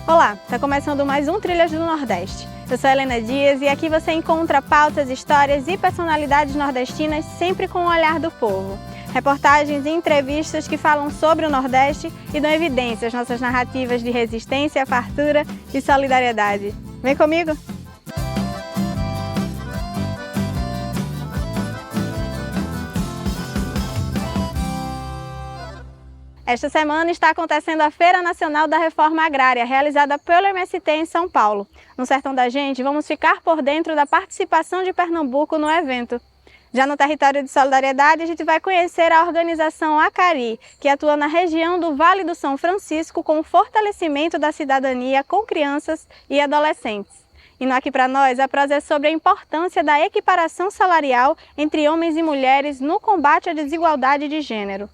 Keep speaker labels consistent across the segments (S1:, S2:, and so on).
S1: Olá, está começando mais um Trilhas do Nordeste. Eu sou Helena Dias e aqui você encontra pautas, histórias e personalidades nordestinas sempre com o olhar do povo. Reportagens e entrevistas que falam sobre o Nordeste e dão evidência às nossas narrativas de resistência, fartura e solidariedade. Vem comigo! Esta semana está acontecendo a Feira Nacional da Reforma Agrária, realizada pelo MST em São Paulo. No Sertão da Gente, vamos ficar por dentro da participação de Pernambuco no evento. Já no território de solidariedade, a gente vai conhecer a organização Acari, que atua na região do Vale do São Francisco com o fortalecimento da cidadania com crianças e adolescentes. E no Aqui Pra Nós, a prosa é sobre a importância da equiparação salarial entre homens e mulheres no combate à desigualdade de gênero.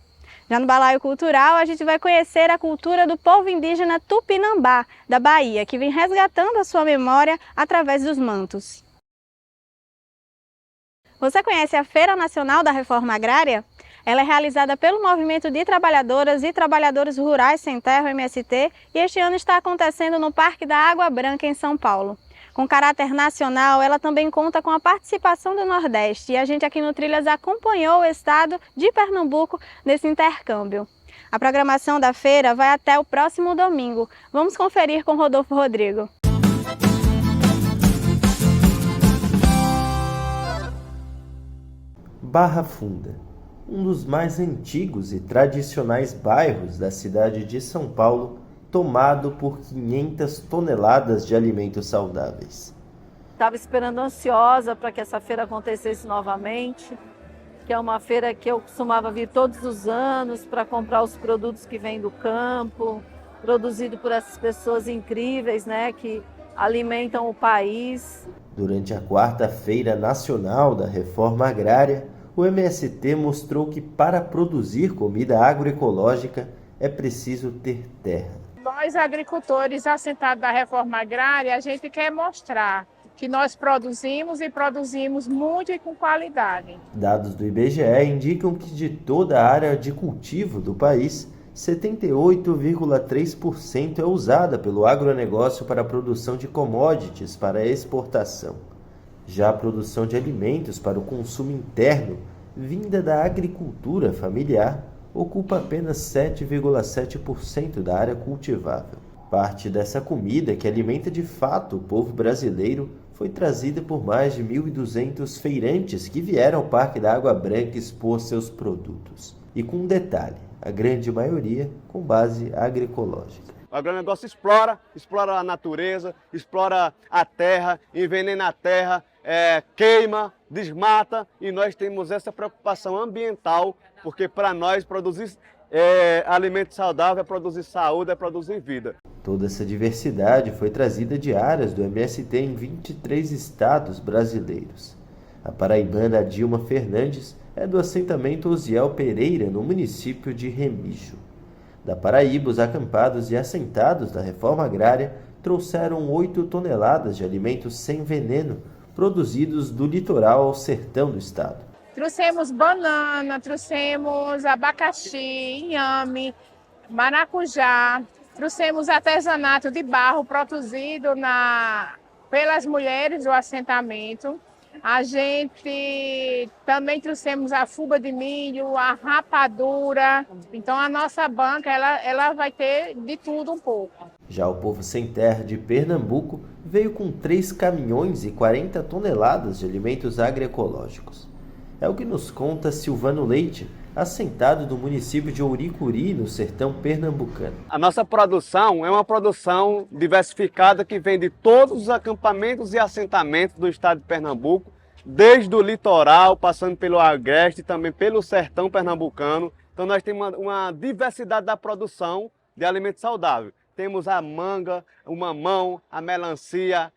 S1: Já no Balaio Cultural, a gente vai conhecer a cultura do povo indígena Tupinambá, da Bahia, que vem resgatando a sua memória através dos mantos. Você conhece a Feira Nacional da Reforma Agrária? Ela é realizada pelo Movimento de Trabalhadoras e Trabalhadores Rurais Sem Terra, MST, e este ano está acontecendo no Parque da Água Branca, em São Paulo. Com caráter nacional, ela também conta com a participação do Nordeste e a gente aqui no Trilhas acompanhou o estado de Pernambuco nesse intercâmbio. A programação da feira vai até o próximo domingo. Vamos conferir com Rodolfo Rodrigo.
S2: Barra Funda, um dos mais antigos e tradicionais bairros da cidade de São Paulo, tomado por 500 toneladas de alimentos saudáveis.
S3: Estava esperando ansiosa para que essa feira acontecesse novamente, que é uma feira que eu costumava vir todos os anos para comprar os produtos que vêm do campo, produzido por essas pessoas incríveis, né, que alimentam o país.
S2: Durante a quarta Feira Nacional da Reforma Agrária, o MST mostrou que para produzir comida agroecológica é preciso ter terra.
S4: Nós, agricultores assentados da reforma agrária, a gente quer mostrar que nós produzimos e produzimos muito e com qualidade.
S2: Dados do IBGE indicam que de toda a área de cultivo do país, 78,3% é usada pelo agronegócio para a produção de commodities para exportação. Já a produção de alimentos para o consumo interno, vinda da agricultura familiar, ocupa apenas 7,7% da área cultivável. Parte dessa comida, que alimenta de fato o povo brasileiro, foi trazida por mais de 1.200 feirantes que vieram ao Parque da Água Branca expor seus produtos. E com um detalhe, a grande maioria com base agroecológica.
S5: O agronegócio explora a natureza, explora a terra, envenena a terra, queima, desmata, e nós temos essa preocupação ambiental, porque para nós produzir alimento saudável é produzir saúde, é produzir vida.
S2: Toda essa diversidade foi trazida de áreas do MST em 23 estados brasileiros. A paraibana Dilma Fernandes é do assentamento Osiel Pereira, no município de Remígio. Da Paraíba, os acampados e assentados da reforma agrária trouxeram 8 toneladas de alimentos sem veneno, produzidos do litoral ao sertão do estado.
S4: Trouxemos banana, trouxemos abacaxi, inhame, maracujá, trouxemos artesanato de barro produzido pelas mulheres do assentamento. A gente também trouxemos a fuba de milho, a rapadura. Então a nossa banca ela vai ter de tudo um pouco.
S2: Já o povo sem terra de Pernambuco veio com 3 caminhões e 40 toneladas de alimentos agroecológicos. É o que nos conta Silvano Leite, assentado do município de Ouricuri, no sertão pernambucano.
S5: A nossa produção é uma produção diversificada que vem de todos os acampamentos e assentamentos do estado de Pernambuco, desde o litoral, passando pelo agreste e também pelo sertão pernambucano. Então nós temos uma diversidade da produção de alimento saudável. Temos a manga, o mamão, a melancia,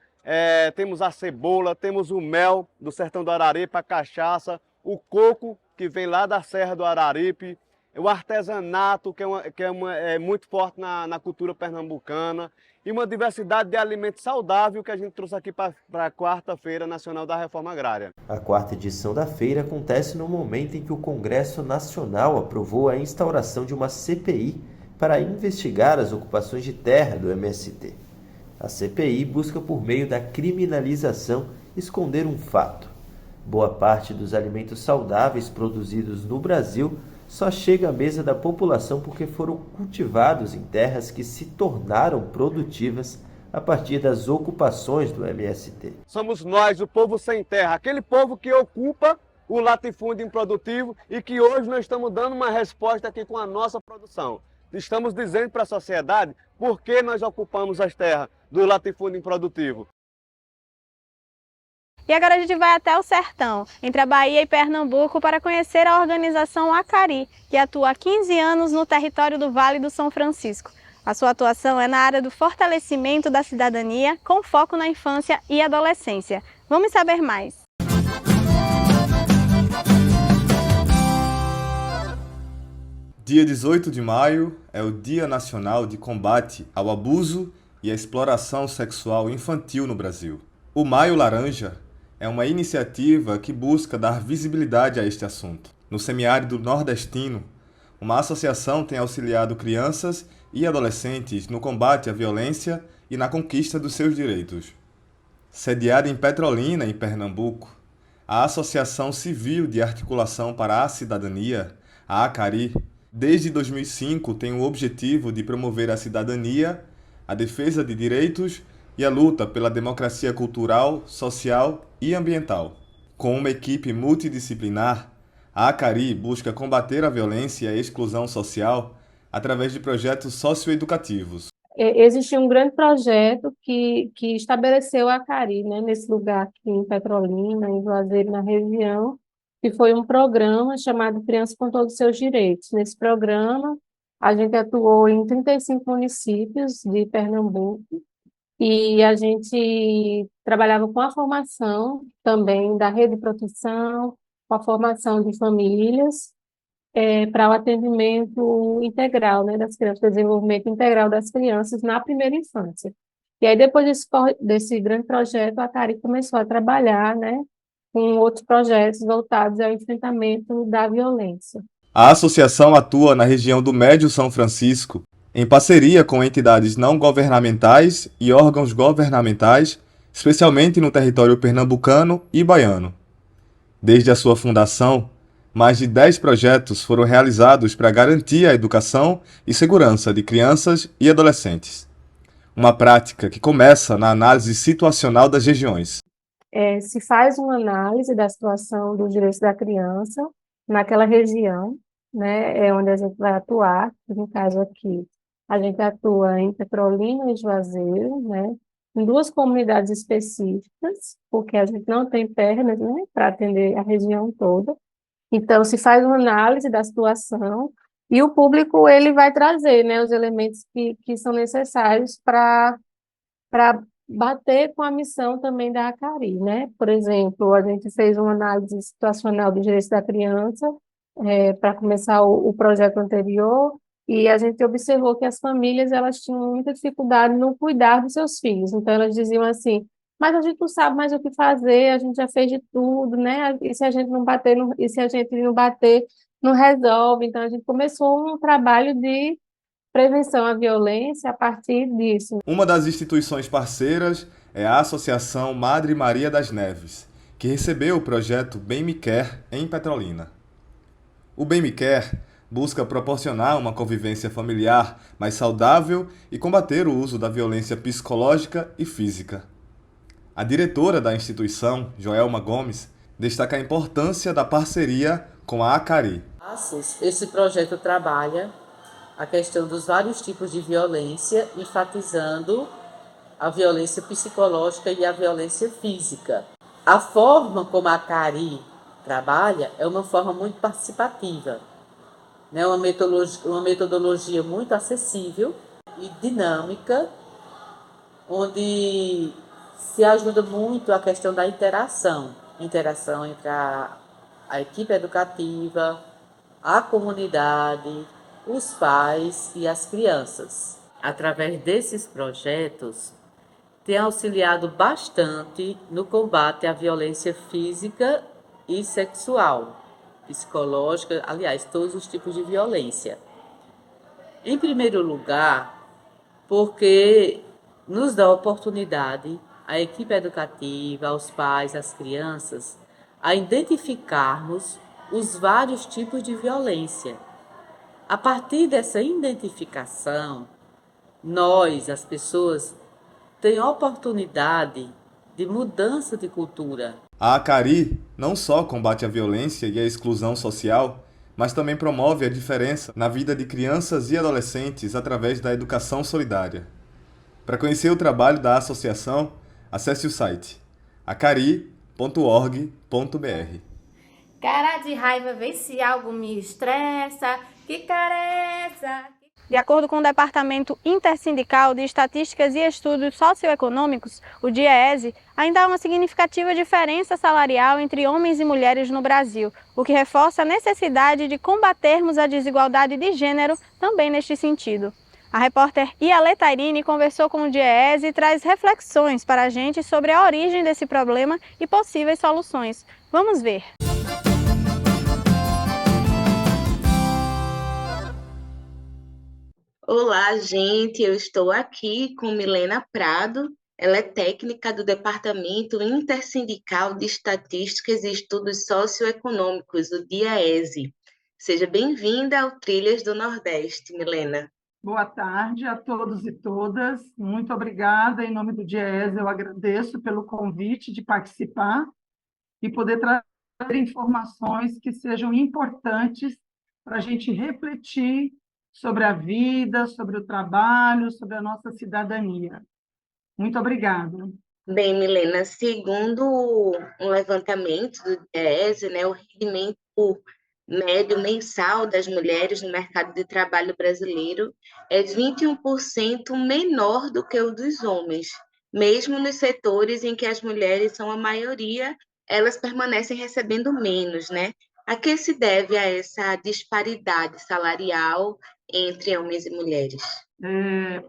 S5: temos a cebola, temos o mel do sertão do Araripe, a cachaça, o coco que vem lá da Serra do Araripe, o artesanato que é muito forte na cultura pernambucana e uma diversidade de alimentos saudáveis que a gente trouxe aqui para a quarta Feira Nacional da Reforma Agrária.
S2: A quarta edição da feira acontece no momento em que o Congresso Nacional aprovou a instauração de uma CPI para investigar as ocupações de terra do MST. A CPI busca, por meio da criminalização, esconder um fato. Boa parte dos alimentos saudáveis produzidos no Brasil só chega à mesa da população porque foram cultivados em terras que se tornaram produtivas a partir das ocupações do MST.
S5: Somos nós, o povo sem terra, aquele povo que ocupa o latifúndio improdutivo e que hoje nós estamos dando uma resposta aqui com a nossa produção. Estamos dizendo para a sociedade por que nós ocupamos as terras do latifúndio improdutivo.
S1: E agora a gente vai até o sertão, entre a Bahia e Pernambuco, para conhecer a organização Acari, que atua há 15 anos no território do Vale do São Francisco. A sua atuação é na área do fortalecimento da cidadania, com foco na infância e adolescência. Vamos saber mais.
S6: Dia 18 de maio é o Dia Nacional de Combate ao Abuso e à Exploração Sexual Infantil no Brasil. O Maio Laranja é uma iniciativa que busca dar visibilidade a este assunto. No semiárido nordestino, uma associação tem auxiliado crianças e adolescentes no combate à violência e na conquista dos seus direitos. Sediada em Petrolina, em Pernambuco, a Associação Civil de Articulação para a Cidadania, a Acari, desde 2005 tem o objetivo de promover a cidadania, a defesa de direitos e a luta pela democracia cultural, social e ambiental. Com uma equipe multidisciplinar, a Acari busca combater a violência e a exclusão social através de projetos socioeducativos.
S7: Existe um grande projeto que estabeleceu a Acari, né, nesse lugar aqui em Petrolina, em Juazeiro, na região, que foi um programa chamado Criança com Todos os Seus Direitos. Nesse programa, a gente atuou em 35 municípios de Pernambuco, e a gente trabalhava com a formação também da rede de proteção, com a formação de famílias, para o atendimento integral, né, das crianças, o desenvolvimento integral das crianças na primeira infância. E aí, depois desse grande projeto, a Cari começou a trabalhar, né, com outros projetos voltados ao enfrentamento da violência.
S6: A associação atua na região do Médio São Francisco, em parceria com entidades não governamentais e órgãos governamentais, especialmente no território pernambucano e baiano. Desde a sua fundação, mais de 10 projetos foram realizados para garantir a educação e segurança de crianças e adolescentes. Uma prática que começa na análise situacional das regiões.
S7: Se faz uma análise da situação dos direitos da criança naquela região, né, onde a gente vai atuar. No caso aqui, a gente atua em Petrolina e Juazeiro, né, em 2 comunidades específicas, porque a gente não tem pernas, né, para atender a região toda. Então, se faz uma análise da situação e o público ele vai trazer, né, os elementos que são necessários para bater com a missão também da Acari, né? Por exemplo, a gente fez uma análise situacional dos direitos da criança para começar o projeto anterior, e a gente observou que as famílias elas tinham muita dificuldade no cuidar dos seus filhos. Então, elas diziam assim: mas a gente não sabe mais o que fazer, a gente já fez de tudo, né? E se a gente não bater, não resolve. Então, a gente começou um trabalho de prevenção à violência a partir disso.
S6: Uma das instituições parceiras é a Associação Madre Maria das Neves, que recebeu o projeto Bem Me Quer em Petrolina. O Bem Me Quer busca proporcionar uma convivência familiar mais saudável e combater o uso da violência psicológica e física. A diretora da instituição, Joelma Gomes, destaca a importância da parceria com a Acari.
S8: Esse projeto trabalha a questão dos vários tipos de violência, enfatizando a violência psicológica e a violência física. A forma como a Acari trabalha é uma forma muito participativa, né? Uma metodologia muito acessível e dinâmica, onde se ajuda muito a questão da interação entre a equipe educativa, a comunidade, os pais e as crianças. Através desses projetos, tem auxiliado bastante no combate à violência física e sexual, psicológica, aliás, todos os tipos de violência. Em primeiro lugar, porque nos dá a oportunidade, à equipe educativa, aos pais, às crianças, a identificarmos os vários tipos de violência. A partir dessa identificação, nós, as pessoas, temos oportunidade de mudança de cultura.
S6: A Acari não só combate a violência e a exclusão social, mas também promove a diferença na vida de crianças e adolescentes através da educação solidária. Para conhecer o trabalho da associação, acesse o site acari.org.br.
S9: Cara de raiva, vê se algo me estressa, que careza.
S1: De acordo com o Departamento Intersindical de Estatísticas e Estudos Socioeconômicos, o DIEESE, ainda há uma significativa diferença salarial entre homens e mulheres no Brasil, o que reforça a necessidade de combatermos a desigualdade de gênero também neste sentido. A repórter Iale Tairini conversou com o DIEESE e traz reflexões para a gente sobre a origem desse problema e possíveis soluções. Vamos ver!
S10: Olá, gente. Eu estou aqui com Milena Prado. Ela é técnica do Departamento Intersindical de Estatísticas e Estudos Socioeconômicos, o DIEESE. Seja bem-vinda ao Trilhas do Nordeste, Milena.
S11: Boa tarde a todos e todas. Muito obrigada. Em nome do DIEESE, eu agradeço pelo convite de participar e poder trazer informações que sejam importantes para a gente refletir sobre a vida, sobre o trabalho, sobre a nossa cidadania. Muito obrigada.
S10: Bem, Milena, segundo um levantamento do DIEESE, o rendimento médio mensal das mulheres no mercado de trabalho brasileiro é 21% menor do que o dos homens. Mesmo nos setores em que as mulheres são a maioria, elas permanecem recebendo menos, né? A que se deve a essa disparidade salarial entre homens e mulheres?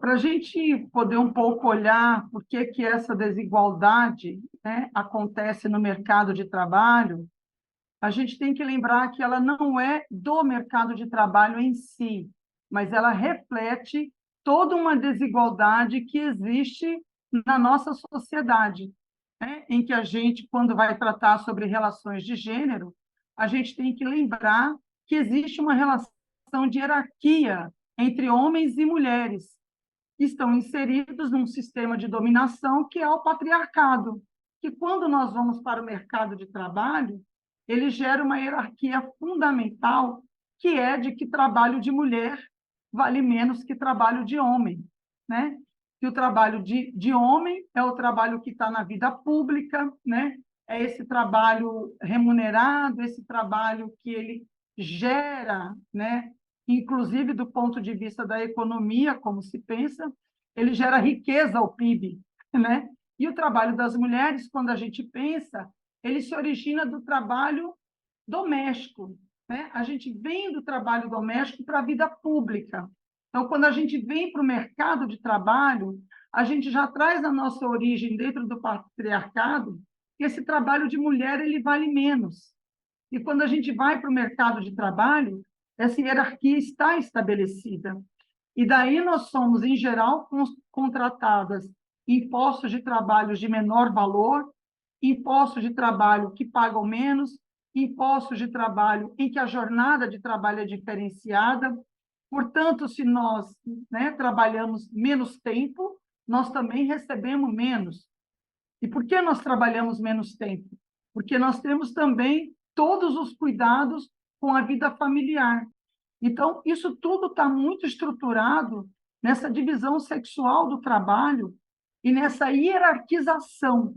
S11: Para a gente poder um pouco olhar por que essa desigualdade, né, acontece no mercado de trabalho, a gente tem que lembrar que ela não é do mercado de trabalho em si, mas ela reflete toda uma desigualdade que existe na nossa sociedade, né? Em que a gente, quando vai tratar sobre relações de gênero, a gente tem que lembrar que existe uma relação de hierarquia entre homens e mulheres, que estão inseridos num sistema de dominação que é o patriarcado, que quando nós vamos para o mercado de trabalho, ele gera uma hierarquia fundamental, que é de que trabalho de mulher vale menos que trabalho de homem, né? Que o trabalho de homem é o trabalho que está na vida pública, né? É esse trabalho remunerado, esse trabalho que ele gera, né? Inclusive do ponto de vista da economia, como se pensa, ele gera riqueza ao PIB, né? E o trabalho das mulheres, quando a gente pensa, ele se origina do trabalho doméstico, né? A gente vem do trabalho doméstico para a vida pública. Então, quando a gente vem para o mercado de trabalho, a gente já traz a nossa origem dentro do patriarcado, que esse trabalho de mulher ele vale menos. E quando a gente vai para o mercado de trabalho, essa hierarquia está estabelecida. E daí nós somos, em geral, contratadas em postos de trabalho de menor valor, em postos de trabalho que pagam menos, em postos de trabalho em que a jornada de trabalho é diferenciada. Portanto, se nós, né, trabalhamos menos tempo, nós também recebemos menos. E por que nós trabalhamos menos tempo? Porque nós temos também todos os cuidados com a vida familiar. Então, isso tudo está muito estruturado nessa divisão sexual do trabalho e nessa hierarquização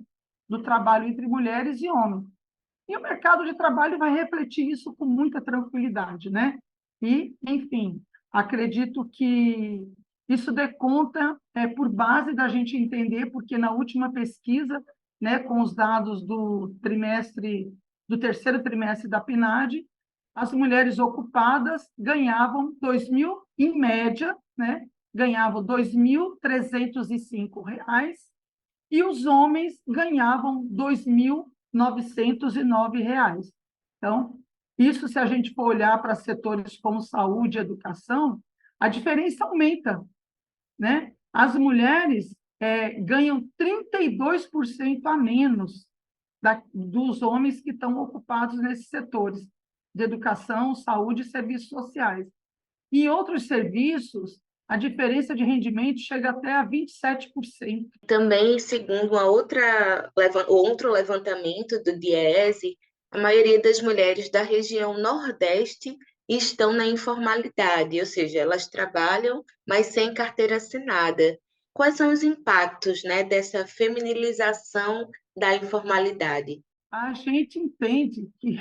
S11: do trabalho entre mulheres e homens. E o mercado de trabalho vai refletir isso com muita tranquilidade, né? E, enfim, acredito que isso dê conta, por base da gente entender, porque na última pesquisa, né, com os dados do terceiro trimestre da PNAD, as mulheres ocupadas ganhavam 2.000, em média, né, ganhavam R$ 2.305, e os homens ganhavam R$ 2.909. Então, isso, se a gente for olhar para setores como saúde e educação, a diferença aumenta, né? As mulheres, ganham 32% a menos dos homens que estão ocupados nesses setores de educação, saúde e serviços sociais. Em outros serviços, a diferença de rendimento chega até a 27%.
S10: Também, segundo outro levantamento do DIEESE, a maioria das mulheres da região Nordeste estão na informalidade, ou seja, elas trabalham, mas sem carteira assinada. Quais são os impactos, né, dessa feminilização da informalidade?
S11: A gente entende que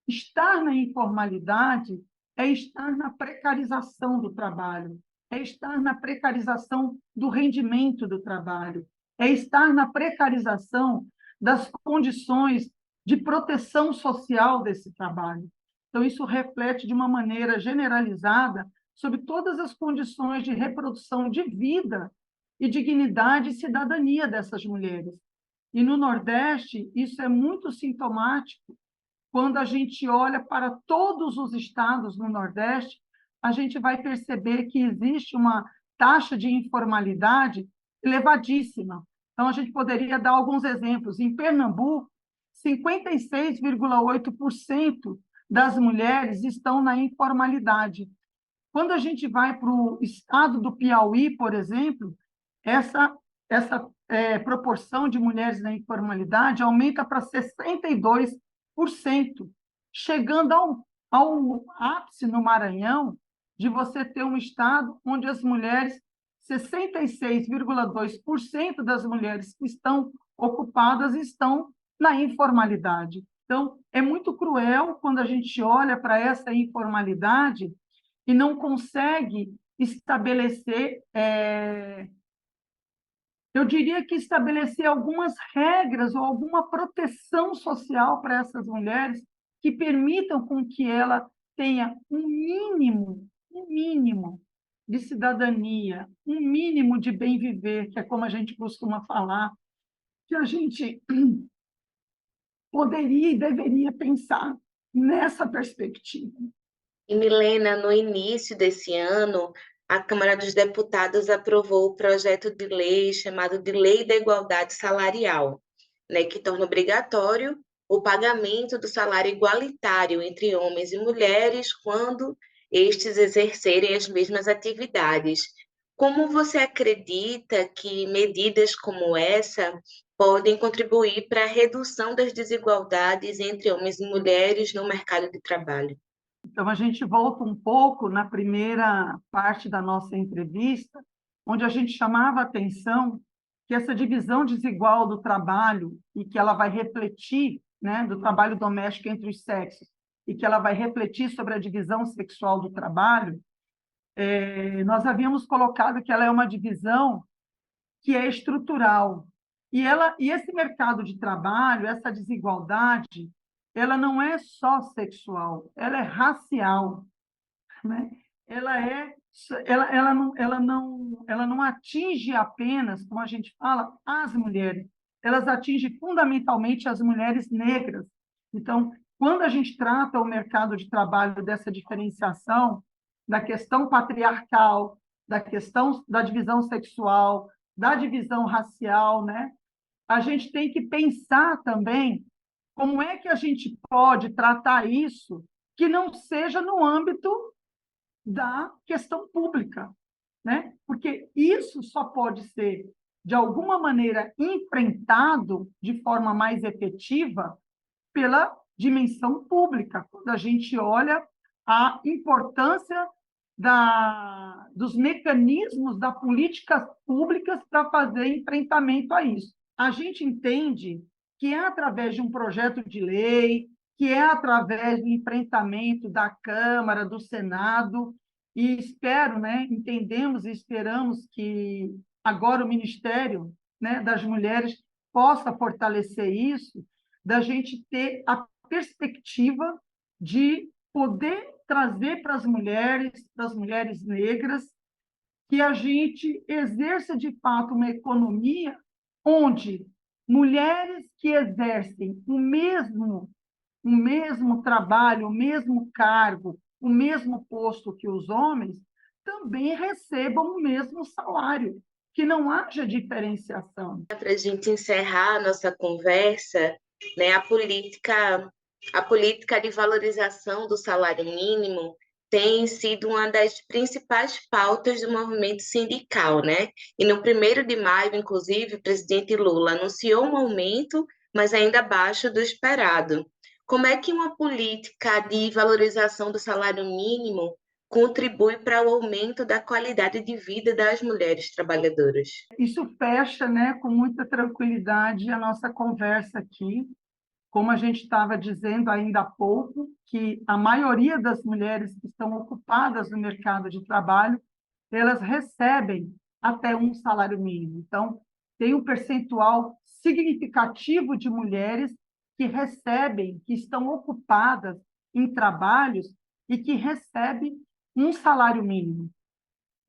S11: estar na informalidade é estar na precarização do trabalho, é estar na precarização do rendimento do trabalho, é estar na precarização das condições de proteção social desse trabalho. Então, isso reflete de uma maneira generalizada sobre todas as condições de reprodução de vida e dignidade e cidadania dessas mulheres. E no Nordeste, isso é muito sintomático. Quando a gente olha para todos os estados no Nordeste, a gente vai perceber que existe uma taxa de informalidade elevadíssima. Então, a gente poderia dar alguns exemplos. Em Pernambuco, 56,8% das mulheres estão na informalidade. Quando a gente vai para o estado do Piauí, por exemplo, essa proporção de mulheres na informalidade aumenta para 62%, chegando ao ápice no Maranhão de você ter um estado onde as mulheres, 66,2% das mulheres que estão ocupadas estão na informalidade. Então, é muito cruel quando a gente olha para essa informalidade e não consegue estabelecer, eu diria que estabelecer algumas regras ou alguma proteção social para essas mulheres que permitam com que ela tenha um mínimo de cidadania, um mínimo de bem viver, que é como a gente costuma falar, que a gente poderia e deveria pensar nessa perspectiva.
S10: E, Milena, no início desse ano, a Câmara dos Deputados aprovou o projeto de lei chamado de Lei da Igualdade Salarial, né, que torna obrigatório o pagamento do salário igualitário entre homens e mulheres quando estes exercerem as mesmas atividades. Como você acredita que medidas como essa podem contribuir para a redução das desigualdades entre homens e mulheres no mercado de trabalho?
S11: Então, a gente volta um pouco na primeira parte da nossa entrevista, onde a gente chamava a atenção que essa divisão desigual do trabalho e que ela vai refletir, né, do trabalho doméstico entre os sexos, e que ela vai refletir sobre a divisão sexual do trabalho, nós havíamos colocado que ela é uma divisão que é estrutural. E esse mercado de trabalho, essa desigualdade, ela não é só sexual, ela é racial, né? Ela não atinge apenas, como a gente fala, as mulheres, elas atingem fundamentalmente as mulheres negras. Então, quando a gente trata o mercado de trabalho dessa diferenciação, da questão patriarcal, da questão da divisão sexual, da divisão racial, né? A gente tem que pensar também como é que a gente pode tratar isso que não seja no âmbito da questão pública, né? Porque isso só pode ser, de alguma maneira, enfrentado de forma mais efetiva pela dimensão pública, quando a gente olha a importância dos mecanismos das políticas públicas para fazer enfrentamento a isso. A gente entende que é através de um projeto de lei, que é através do enfrentamento da Câmara, do Senado, e entendemos e esperamos que agora o Ministério, né, das Mulheres possa fortalecer isso, da gente ter a perspectiva de poder trazer para as mulheres negras, que a gente exerça de fato uma economia onde mulheres que exercem o mesmo trabalho, o mesmo cargo, o mesmo posto que os homens, também recebam o mesmo salário, que não haja diferenciação.
S10: Para a gente encerrar a nossa conversa, né, a política de valorização do salário mínimo tem sido uma das principais pautas do movimento sindical, né? E no 1º de maio, inclusive, o presidente Lula anunciou um aumento, mas ainda abaixo do esperado. Como é que uma política de valorização do salário mínimo contribui para o aumento da qualidade de vida das mulheres trabalhadoras?
S11: Isso fecha, né, com muita tranquilidade a nossa conversa aqui. Como a gente estava dizendo ainda há pouco, que a maioria das mulheres que estão ocupadas no mercado de trabalho, elas recebem até um salário mínimo. Então, tem um percentual significativo de mulheres que recebem, que estão ocupadas em trabalhos e que recebem um salário mínimo.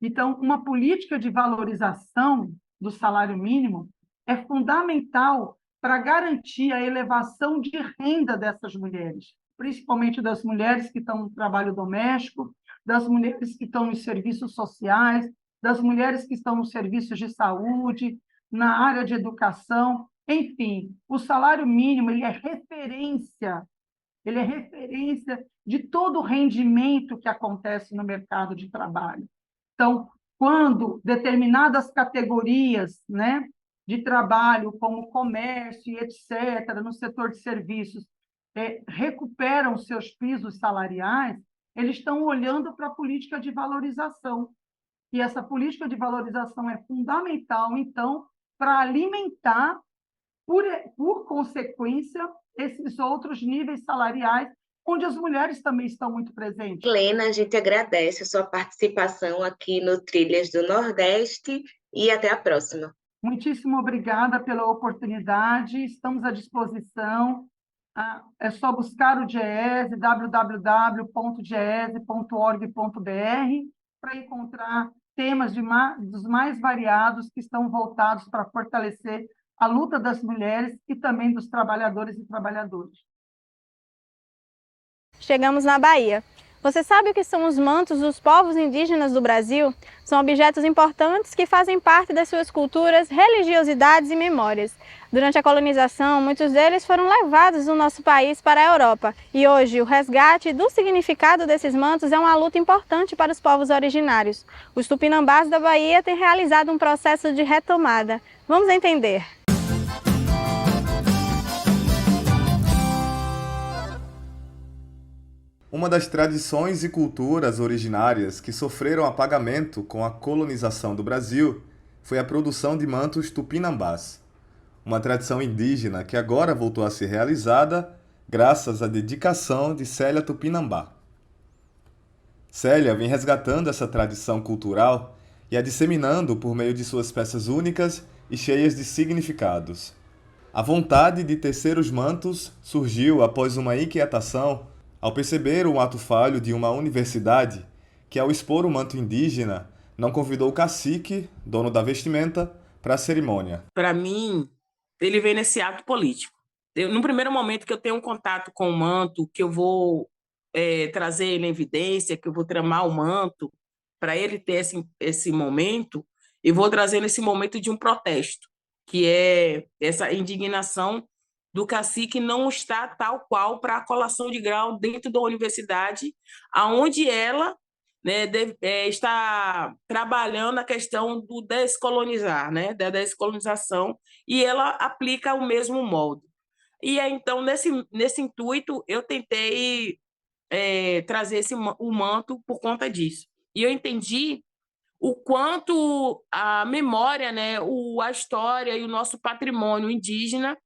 S11: Então, uma política de valorização do salário mínimo é fundamental para garantir a elevação de renda dessas mulheres, principalmente das mulheres que estão no trabalho doméstico, das mulheres que estão nos serviços sociais, das mulheres que estão nos serviços de saúde, na área de educação. Enfim, o salário mínimo ele é referência de todo o rendimento que acontece no mercado de trabalho. Então, quando determinadas categorias, né, de trabalho, como comércio e etc., no setor de serviços, recuperam seus pisos salariais, eles estão olhando para a política de valorização. E essa política de valorização é fundamental, então, para alimentar, por consequência, esses outros níveis salariais, onde as mulheres também estão muito presentes.
S10: Helena, a gente agradece a sua participação aqui no Trilhas do Nordeste e até a próxima.
S11: Muitíssimo obrigada pela oportunidade, estamos à disposição. É só buscar o DIEESE, www.diese.org.br, para encontrar temas dos mais variados que estão voltados para fortalecer a luta das mulheres e também dos trabalhadores e trabalhadoras.
S1: Chegamos na Bahia. Você sabe o que são os mantos dos povos indígenas do Brasil? São objetos importantes que fazem parte das suas culturas, religiosidades e memórias. Durante a colonização, muitos deles foram levados do nosso país para a Europa. E hoje, o resgate do significado desses mantos é uma luta importante para os povos originários. Os tupinambás da Bahia têm realizado um processo de retomada. Vamos entender.
S6: Uma das tradições e culturas originárias que sofreram apagamento com a colonização do Brasil foi a produção de mantos tupinambás, uma tradição indígena que agora voltou a ser realizada graças à dedicação de Célia Tupinambá. Célia vem resgatando essa tradição cultural e a disseminando por meio de suas peças únicas e cheias de significados. A vontade de tecer os mantos surgiu após uma inquietação ao perceber um ato falho de uma universidade que, ao expor o manto indígena, não convidou o cacique, dono da vestimenta, para a cerimônia.
S12: Para mim, ele vem nesse ato político. No primeiro momento que eu tenho um contato com o manto, que eu vou trazer ele em evidência, que eu vou tramar o manto, para ele ter esse momento, eu vou trazer nesse momento de um protesto, que é essa indignação do cacique não está tal qual para a colação de grau dentro da universidade, aonde ela, né, está trabalhando a questão do descolonizar, né, da descolonização, e ela aplica o mesmo molde. E então, nesse intuito, eu tentei trazer o manto por conta disso. E eu entendi o quanto a memória, né, a história e o nosso patrimônio indígena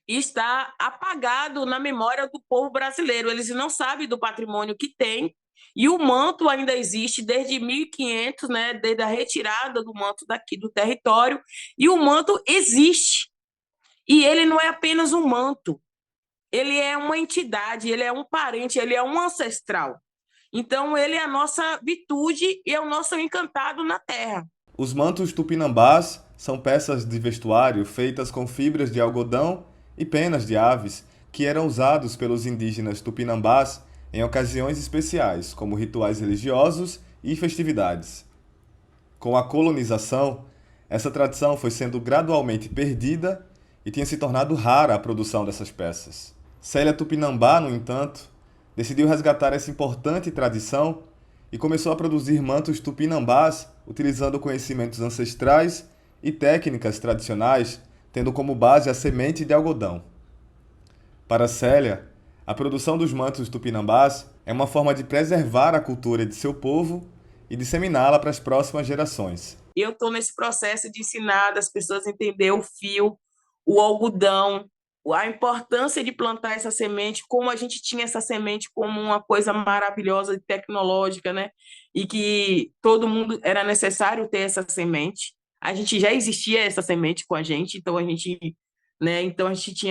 S12: está apagado na memória do povo brasileiro. Eles não sabem do patrimônio que tem, e o manto ainda existe desde 1500, né, desde a retirada do manto daqui do território, e o manto existe. E ele não é apenas um manto, ele é uma entidade, ele é um parente, ele é um ancestral. Então, ele é a nossa virtude e é o nosso encantado na terra.
S6: Os mantos tupinambás são peças de vestuário feitas com fibras de algodão e penas de aves que eram usados pelos indígenas tupinambás em ocasiões especiais, como rituais religiosos e festividades. Com a colonização, essa tradição foi sendo gradualmente perdida e tinha se tornado rara a produção dessas peças. Célia Tupinambá, no entanto, decidiu resgatar essa importante tradição e começou a produzir mantos tupinambás utilizando conhecimentos ancestrais e técnicas tradicionais, tendo como base a semente de algodão. Para Célia, a produção dos mantos tupinambás é uma forma de preservar a cultura de seu povo e disseminá-la para as próximas gerações.
S12: Eu estou nesse processo de ensinar das pessoas a entender o fio, o algodão, a importância de plantar essa semente, como a gente tinha essa semente como uma coisa maravilhosa e tecnológica, né? E que todo mundo era necessário ter essa semente. A gente já existia essa semente com a gente, então a gente, né? Então a gente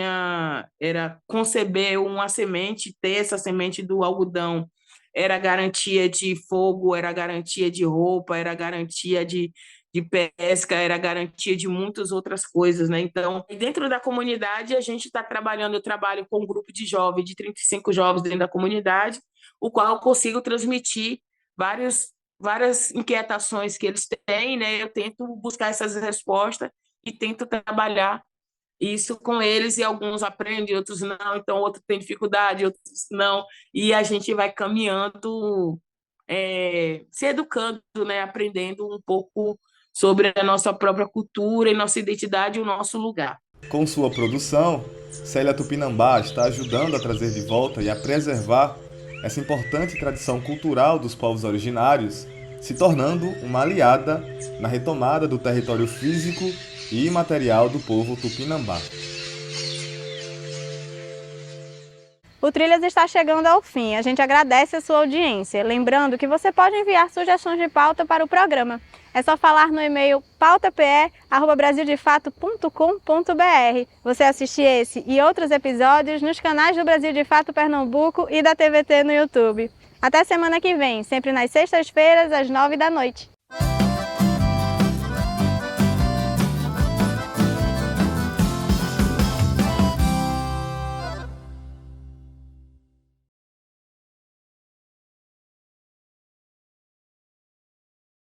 S12: era conceber uma semente, ter essa semente do algodão, era garantia de fogo, era garantia de roupa, era garantia de pesca, era garantia de muitas outras coisas, né? Então, dentro da comunidade, a gente está trabalhando, eu trabalho com um grupo de jovens, de 35 jovens dentro da comunidade, o qual eu consigo transmitir várias inquietações que eles têm, né? Eu tento buscar essas respostas e tento trabalhar isso com eles, e alguns aprendem, outros não, então outros têm dificuldade, outros não, e a gente vai caminhando, se educando, né? Aprendendo um pouco sobre a nossa própria cultura e nossa identidade e o nosso lugar.
S6: Com sua produção, Célia Tupinambá está ajudando a trazer de volta e a preservar essa importante tradição cultural dos povos originários, se tornando uma aliada na retomada do território físico e imaterial do povo Tupinambá.
S1: O Trilhas está chegando ao fim. A gente agradece a sua audiência. Lembrando que você pode enviar sugestões de pauta para o programa. É só falar no e-mail pautape@brasildefato.com.br. Você assiste esse e outros episódios nos canais do Brasil de Fato Pernambuco e da TVT no YouTube. Até semana que vem, sempre nas sextas-feiras, às 9 da noite.